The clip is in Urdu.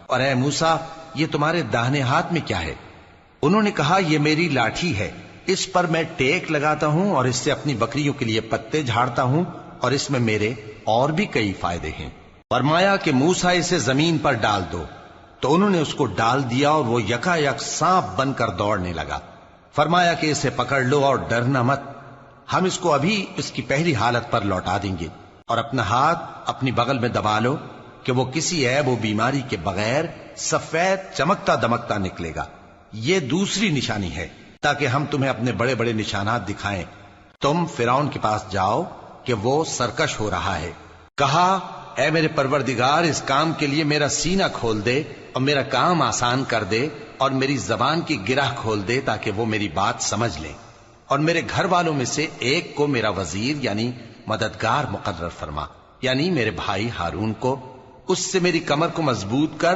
اور اے موسیٰ یہ تمہارے داہنے ہاتھ میں کیا ہے؟ انہوں نے کہا یہ میری لاٹھی ہے، اس پر میں ٹیک لگاتا ہوں اور اس سے اپنی بکریوں کے لیے پتے جھاڑتا ہوں، اور اس میں میرے اور بھی کئی فائدے ہیں۔ فرمایا کہ موسیٰ اسے زمین پر ڈال دو، تو انہوں نے اس کو ڈال دیا اور وہ یکا یک سانپ بن کر دوڑنے لگا۔ فرمایا کہ اسے پکڑ لو اور ڈرنا مت، ہم اس کو ابھی اس کی پہلی حالت پر لوٹا دیں گے، اور اپنا ہاتھ اپنی بغل میں دبا لو کہ وہ کسی عیب و بیماری کے بغیر سفید چمکتا دمکتا نکلے گا۔ یہ دوسری نشانی ہے تاکہ ہم تمہیں اپنے بڑے بڑے نشانات دکھائیں۔ تم فرعون کے پاس جاؤ کہ وہ سرکش ہو رہا ہے۔ کہا اے میرے پروردگار اس کام کے لیے میرا سینہ کھول دے اور میرا کام آسان کر دے اور میری زبان کی گرہ کھول دے تاکہ وہ میری بات سمجھ لیں، اور میرے گھر والوں میں سے ایک کو میرا وزیر یعنی مددگار مقرر فرما، یعنی میرے بھائی ہارون کو، اس سے میری کمر کو مضبوط کر